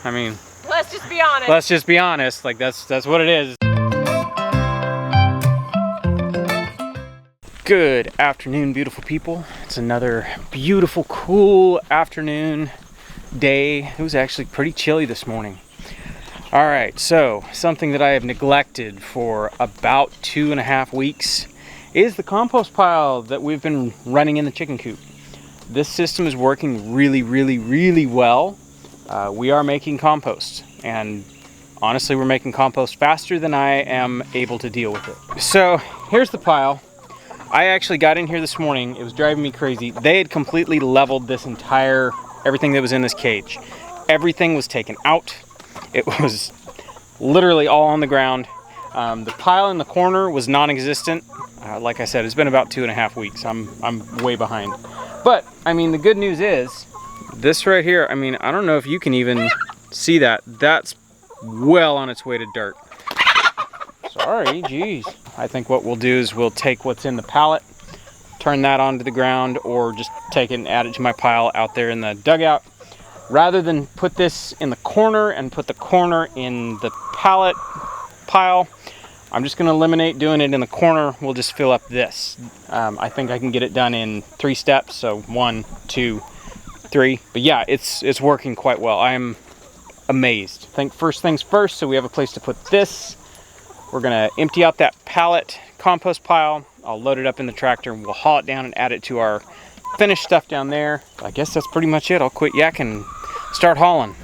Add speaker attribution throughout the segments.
Speaker 1: I mean,
Speaker 2: let's just be honest.
Speaker 1: Let's just be honest. Like that's what it is. Good afternoon, beautiful people. It's another beautiful, cool afternoon day. It was actually pretty chilly this morning. All right, so something that I have neglected for about 2.5 weeks is the compost pile that we've been running in the chicken coop. This system is working really well. We are making compost, and honestly, we're making compost faster than I am able to deal with it. So here's the pile. I actually got in here this morning. It was driving me crazy. They had completely leveled this entire, everything that was in this cage. Everything was taken out. It was literally all on the ground. The pile in the corner was non-existent. Like I said, it's been about 2.5 weeks. I'm way behind. But, I mean, the good news is, this right here, I mean, I don't know if you can even see that. That's well on its way to dirt. Sorry, geez. I think what we'll do is we'll take what's in the pallet, turn that onto the ground, or just take it and add it to my pile out there in the dugout. Rather than put this in the corner and put the corner in the pallet pile, I'm just gonna eliminate doing it in the corner. We'll just fill up this. I think I can get it done in 3 steps. So 1, 2, 3. But yeah, it's working quite well. I'm amazed. I think first things first, so we have a place to put this. We're gonna empty out that pallet compost pile. I'll load it up in the tractor and we'll haul it down and add it to our finished stuff down there. I guess that's pretty much it. I'll quit yakking and start hauling.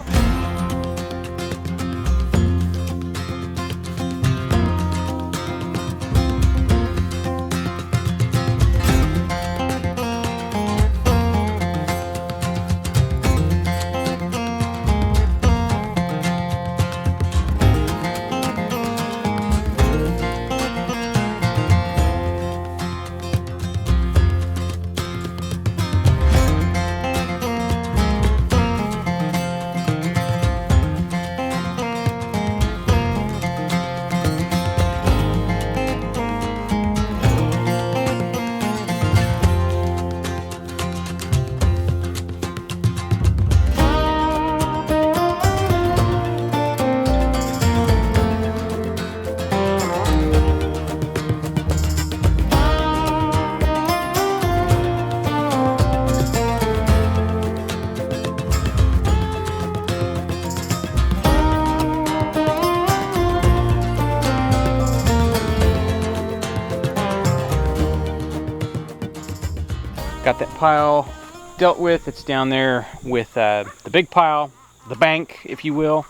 Speaker 1: Got that pile dealt with. It's down there with the big pile, the bank, if you will.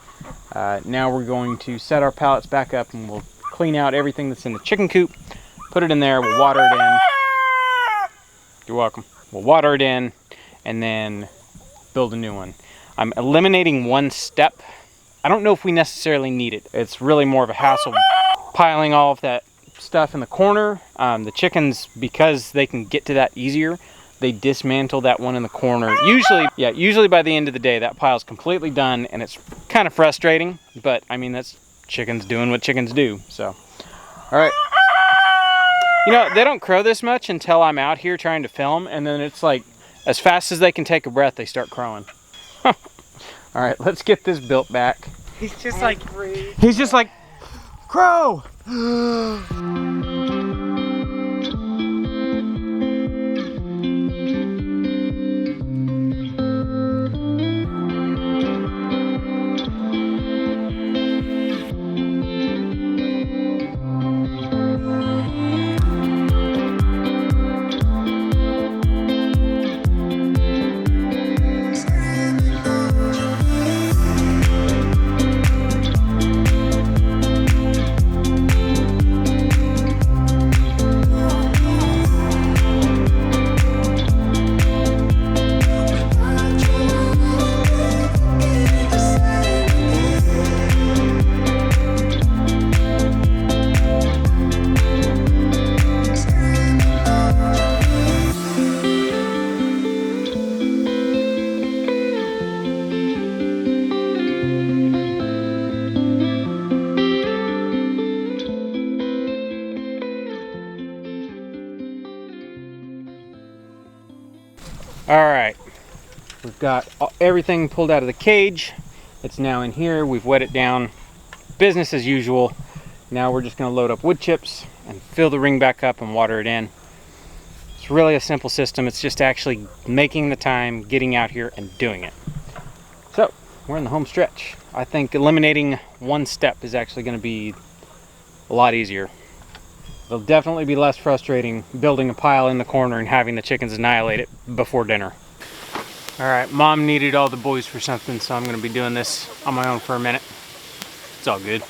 Speaker 1: Now we're going to set our pallets back up and we'll clean out everything that's in the chicken coop, put it in there, we'll water it in. You're welcome. We'll water it in and then build a new one. I'm eliminating 1 step. I don't know if we necessarily need it. It's really more of a hassle piling all of that stuff in the corner. The chickens, because they can get to that easier, they dismantle that one in the corner. Usually by the end of the day, that pile's completely done, and it's kind of frustrating, but I mean, that's chickens doing what chickens do, so. All right. You know, they don't crow this much until I'm out here trying to film, and then it's like, as fast as they can take a breath, they start crowing. All right, let's get this built back.
Speaker 3: He's just like,
Speaker 1: crow! All right, we've got everything pulled out of the cage. It's now in here. We've wet it down. Business as usual. Now we're just going to load up wood chips and fill the ring back up and water it in. It's really a simple system. It's just actually making the time, getting out here and doing it. So we're in the home stretch. I think eliminating one step is actually going to be a lot easier. It'll definitely be less frustrating building a pile in the corner and having the chickens annihilate it before dinner. All right, Mom needed all the boys for something, so I'm going to be doing this on my own for a minute. It's all good.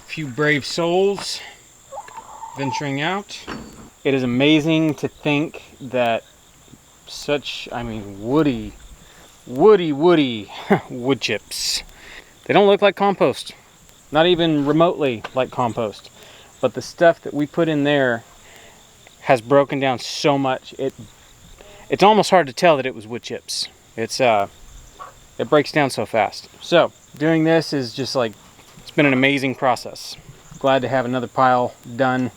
Speaker 1: Few brave souls venturing out. It is amazing to think that such, I mean, woody wood chips. They don't look like compost, not even remotely like compost, but the stuff that we put in there has broken down so much it's almost hard to tell that it was wood chips. It breaks down so fast. So doing this is just like, it's been an amazing process. Glad to have another pile done.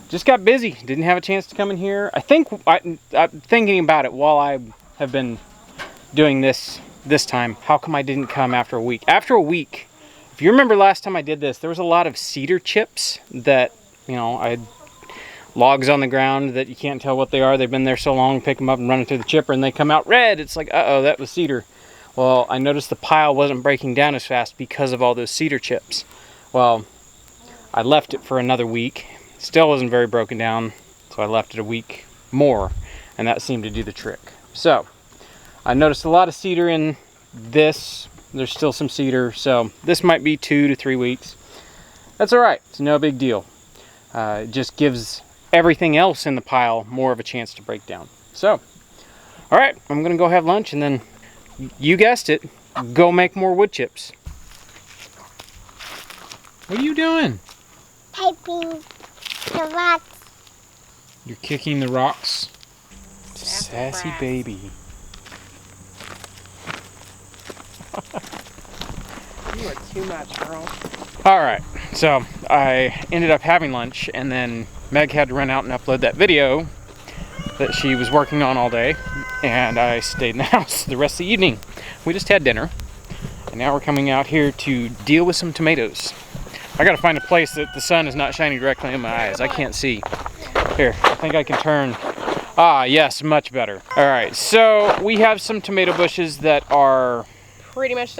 Speaker 1: Just got busy. Didn't have a chance to come in here. I'm thinking about it while I have been doing this time. How come I didn't come after a week? After a week, if you remember last time I did this, there was a lot of cedar chips that, you know, I had logs on the ground that you can't tell what they are. They've been there so long, pick them up and run it through the chipper and they come out red. It's like, uh-oh, that was cedar. Well, I noticed the pile wasn't breaking down as fast because of all those cedar chips. Well, I left it for another week. Still wasn't very broken down, so I left it a week more, and that seemed to do the trick. So, I noticed a lot of cedar in this. There's still some cedar, so this might be 2 to 3 weeks. That's all right. It's no big deal. It just gives everything else in the pile more of a chance to break down. So, all right, I'm going to go have lunch, and then you guessed it, go make more wood chips. What are you doing?
Speaker 2: Piping the rocks.
Speaker 1: You're kicking the rocks? Sassy baby.
Speaker 3: You are too much, girl.
Speaker 1: Alright, so I ended up having lunch, and then Meg had to run out and upload that video that she was working on all day, and I stayed in the house the rest of the evening. We just had dinner, and now we're coming out here to deal with some tomatoes. I gotta find a place that the sun is not shining directly in my eyes. I can't see. Here, I think I can turn. Ah, yes, much better. All right, so we have some tomato bushes that are
Speaker 3: pretty much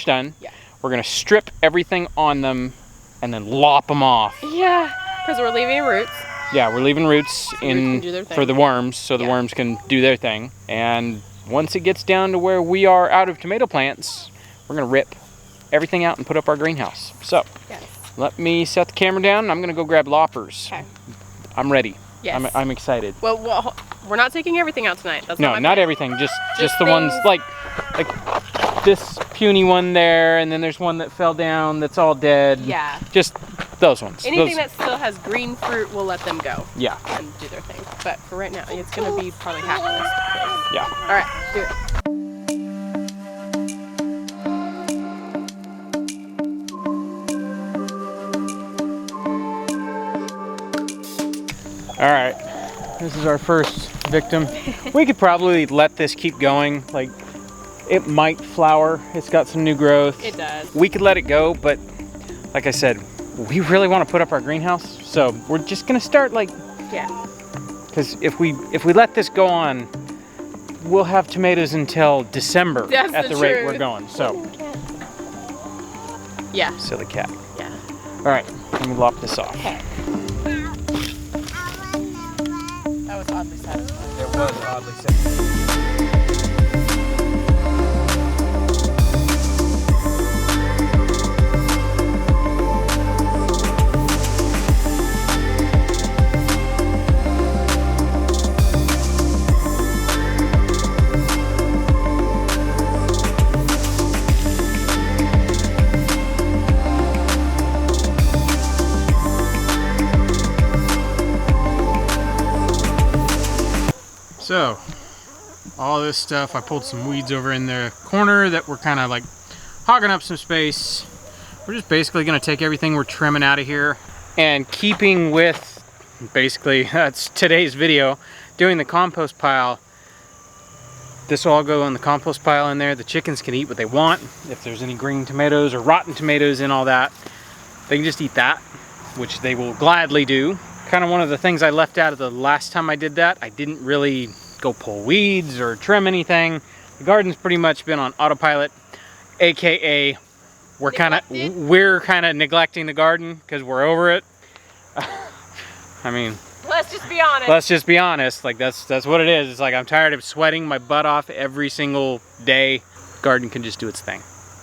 Speaker 3: done. Yeah.
Speaker 1: We're gonna strip everything on them and then lop them off.
Speaker 3: Yeah, because we're leaving roots.
Speaker 1: Yeah, we're leaving roots in for the worms, so the worms can do their thing. And once it gets down to where we are out of tomato plants, we're gonna rip everything out and put up our greenhouse. So, let me set the camera down, and I'm gonna go grab loppers. Okay. I'm ready. Yes. I'm excited.
Speaker 3: Well, we're not taking everything out tonight. That's
Speaker 1: not everything. Just the ones like this puny one there, and then there's one that fell down that's all dead.
Speaker 3: Yeah.
Speaker 1: Just those ones.
Speaker 3: Anything that still has green fruit, we'll let them go.
Speaker 1: Yeah.
Speaker 3: And do their thing. But for right now, it's gonna be probably half of this place.
Speaker 1: Yeah.
Speaker 3: All right, do it.
Speaker 1: All right, this is our first victim. We could probably let this keep going. Like, it might flower. It's got some new growth.
Speaker 3: It does.
Speaker 1: We could let it go, but like I said, we really want to put up our greenhouse. So we're just gonna start because if we let this go on, we'll have tomatoes until December.
Speaker 3: That's
Speaker 1: at the rate we're going. So
Speaker 3: yeah.
Speaker 1: Silly cat.
Speaker 3: Yeah.
Speaker 1: All right, let me lop this off.
Speaker 3: Okay. That was oddly satisfying.
Speaker 1: It was oddly satisfying. all this stuff. I pulled some weeds over in the corner that were kind of like hogging up some space. We're just basically gonna take everything we're trimming out of here, and keeping with basically that's today's video, doing the compost pile. This will all go on the compost pile in there. The chickens can eat what they want. If there's any green tomatoes or rotten tomatoes in all that, they can just eat that, which they will gladly do. Kind of one of the things I left out of the last time I did that, I didn't really go pull weeds or trim anything. The garden's pretty much been on autopilot, AKA we're kind of neglecting the garden because we're over it. I mean,
Speaker 3: Let's just be honest.
Speaker 1: let's just be honest. Like that's what it is. It's like I'm tired of sweating my butt off every single day. Garden can just do its thing.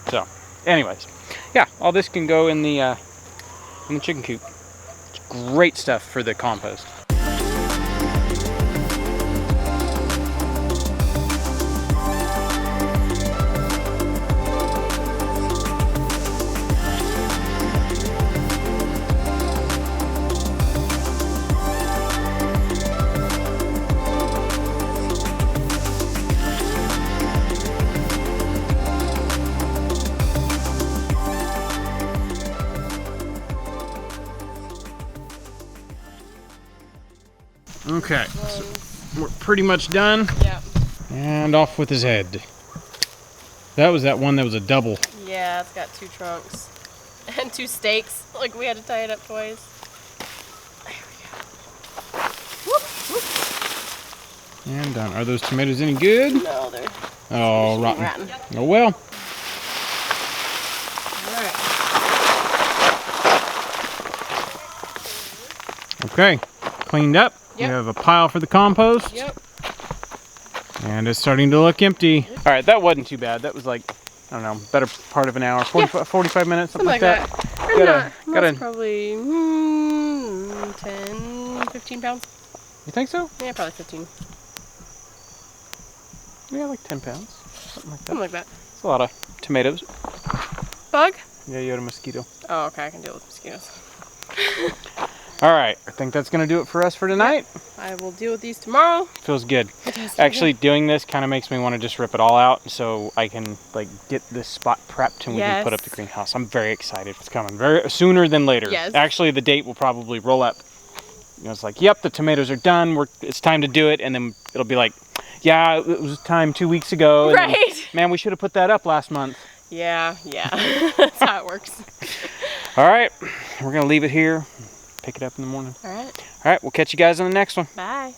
Speaker 1: So, anyways, yeah, all this can go in the chicken coop. It's great stuff for the compost. Okay, so we're pretty much done.
Speaker 3: Yeah.
Speaker 1: And off with his head. That was that one that was a double.
Speaker 3: Yeah, it's got 2 trunks and 2 stakes. Like we had to tie it up twice. There we go. Whoop, whoop.
Speaker 1: And done. Are those tomatoes any good?
Speaker 3: No, they're
Speaker 1: rotten. Oh well.
Speaker 3: All right.
Speaker 1: Okay, cleaned up.
Speaker 3: Yep.
Speaker 1: We have a pile for the compost.
Speaker 3: Yep.
Speaker 1: And it's starting to look empty. All right, that wasn't too bad. That was like, I don't know, better part of an hour, 45 minutes, something like that.
Speaker 3: That's probably 10, 15 pounds.
Speaker 1: You think so?
Speaker 3: Yeah, probably 15.
Speaker 1: Yeah, like 10 pounds, something like that.
Speaker 3: Something like that.
Speaker 1: It's a lot of tomatoes.
Speaker 3: Bug?
Speaker 1: Yeah, you had a mosquito.
Speaker 3: Oh, okay, I can deal with mosquitoes.
Speaker 1: All right, I think that's gonna do it for us for tonight.
Speaker 3: I will deal with these tomorrow.
Speaker 1: Feels good.
Speaker 3: It does.
Speaker 1: Actually, doing this kind of makes me want to just rip it all out so I can like get this spot prepped and we can put up the greenhouse. I'm very excited. It's coming very sooner than later.
Speaker 3: Yes.
Speaker 1: Actually, the date will probably roll up. You know, it's like, yep, the tomatoes are done. It's time to do it, and then it'll be like, yeah, it was time 2 weeks ago. And
Speaker 3: right.
Speaker 1: then, man, we should have put that up last month.
Speaker 3: Yeah. That's how it works.
Speaker 1: All right, we're gonna leave it here. Pick it up in the morning.
Speaker 3: All right.
Speaker 1: All right, we'll catch you guys on the next one.
Speaker 3: Bye.